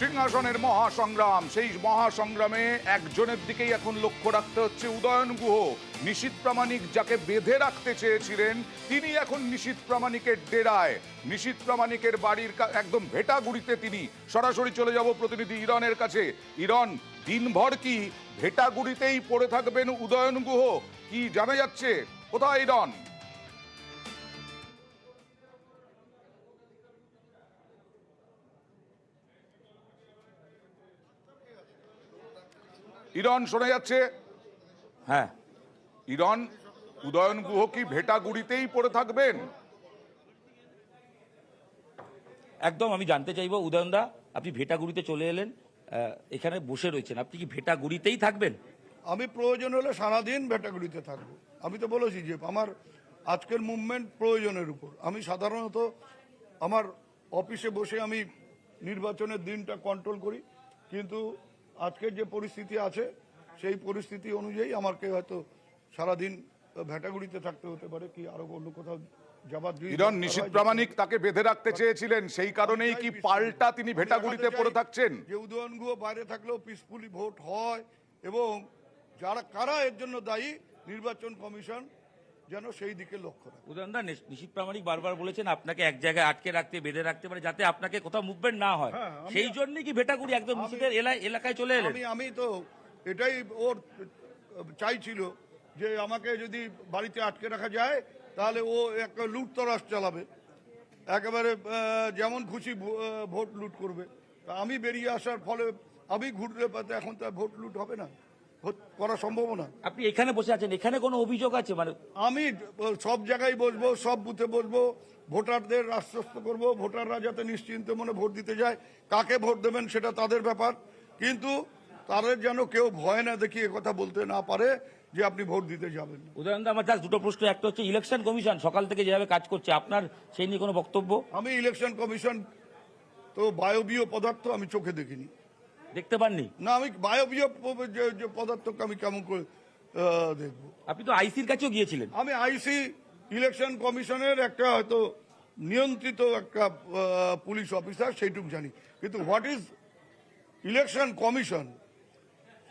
সিংহাসনের মহাসংগ্রাম, সেই মহাসংগ্রামে একজনের দিকেই এখন লক্ষ্য রাখতে হচ্ছে উদয়ন গুহ। নিশীথ প্রামাণিক যাকে বেঁধে রাখতে চেয়েছিলেন তিনি এখন নিশীথ প্রামাণিকের ডেরায়, নিশীথ প্রামাণিকের বাড়ির একদম ভেটাগুড়িতে তিনি। সরাসরি চলে যাব প্রতিনিধি ইরনের কাছে। ইরন, দিনভর কি ভেটাগুড়িতেই পড়ে থাকবেন উদয়ন গুহ, কি জানা যাচ্ছে? কোথায় ইরন? ইরন শোনা যাচ্ছে? হ্যাঁ ইরন, উদয়ন গুহ কি ভেটাগুড়িতেই পড়ে থাকবেন? একদম আমি জানতে চাইবো উদয়নদা, আপনি ভেটাগুড়িতে চলে এলেন, এখানে বসে রয়েছেন, আপনি কি ভেটাগুড়িতেই থাকবেন? আমি প্রয়োজন হলে সারাদিন ভেটাগুড়িতে থাকবো। আমি তো বলেছি যে আমার আজকের মুভমেন্ট প্রয়োজনের উপর। আমি সাধারণত আমার অফিসে বসে আমি নির্বাচনের দিনটা কন্ট্রোল করি, কিন্তু আজকের যে পরিস্থিতি আছে সেই পরিস্থিতি অনুযায়ী আমাকে হয়তো সারাদিন ভেটাগুড়িতে থাকতে হতে পারে, কি আরো অন্য কোথাও যাবার। ইরন, নিশীথ প্রামাণিক তাকে বেঁধে রাখতে চেয়েছিলেন, সেই কারণেই কি পাল্টা তিনি ভেটাগুড়িতে পড়ে থাকছেন? যে উদয়ন গুহ বাইরে থাকলেও পিসফুলি ভোট হয়, এবং যারা কারা এর জন্য দায়ী নির্বাচন কমিশন যেন সেই দিকে লক্ষ্য রাখে। উদয়নদা, নিশীথ প্রামাণিক বারবার বলেছেন আপনাকে এক জায়গায় আটকে রাখতে, বেঁধে রাখতে পারে, যাতে আপনাকে কোথাও মুভমেন্ট না হয়। সেই জন্যই কি ভেটাগুড়ি একদম নিশীথের এলাকায় চলে এলেন? আমি তো এটাই ওর চাইছিল যে আমাকে যদি বাড়িতে আটকে রাখা যায় তাহলে ও একটা লুটতরাজ চালাবে, একেবারে যেমন খুশি ভোট লুট করবে। তা আমি বেরিয়ে আসার ফলে আমি ঘুরলে পাতে এখন তো ভোট লুট হবে না, করা সম্ভব না। আপনি এখানে বসে আছেন, এখানে কোনো অভিযোগ আছে? মানে আমি সব জায়গায় বসবো, সব বুথে বসবো, ভোটারদের আশ্বস্ত করব, ভোটাররা যাতে নিশ্চিন্ত মনে ভোট দিতে যায়। কাকে ভোট দেবেন সেটা তাদের ব্যাপার, কিন্তু তাদের যেন কেউ ভয় না দেখিয়ে কথা বলতে না পারে যে আপনি ভোট দিতে যাবেন। উদয়নদা, আমার জাস্ট দুটো প্রশ্ন। একটা হচ্ছে ইলেকশন কমিশন সকাল থেকে যেভাবে কাজ করছে, আপনার সেই নিয়ে কোনো বক্তব্য? আমি ইলেকশন কমিশন তো বায়বীয় পদার্থ আমি চোখে দেখিনি। দেখতে পাননি? না, আমি বায়বীয় যে পদার্থকে আমি কেমন করে দেখবো? আপনি তো আইসির কাছেও গিয়েছিলেন। আমি আইসি ইলেকশন কমিশনের একটা হয়তো নিয়ন্ত্রিত একটা পুলিশ অফিসার, সেইটুকু জানি, কিন্তু হোয়াট ইজ ইলেকশন কমিশন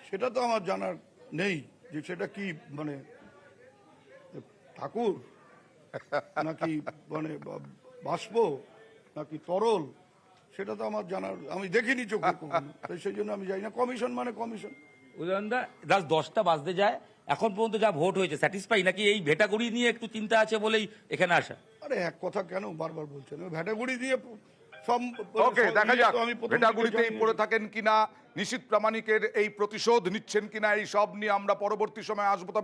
সেটা তো আমার জানার নেই, যে সেটা কি মানে ঠাকুর নাকি মানে বাষ্প নাকি তরল, সেটা তো আমার জানার, আমি দেখিনি চোখে কখনো, তাই সেই জন্য আমি জানি না। কমিশন মানে কমিশন। উদয়নদা, রাত 10টা বাজতে যায়, এখন পর্যন্ত যা ভোট হয়েছে স্যাটিসফাই, নাকি এই ভেটাগুড়ি নিয়ে একটু চিন্তা আছে বলেই এখানে আসা? আরে এক কথা কেন বারবার বলছেন? ভেটাগুড়ি দিয়ে সব ওকে, দেখা যাক আমি ভেটাগুড়িতেই পড়ে থাকেন কিনা, নিশীথ প্রামাণিকের এই প্রতিশোধ নিচ্ছেন কিনা, এই সব নিয়ে আমরা পরবর্তী সময় আসবো। তবে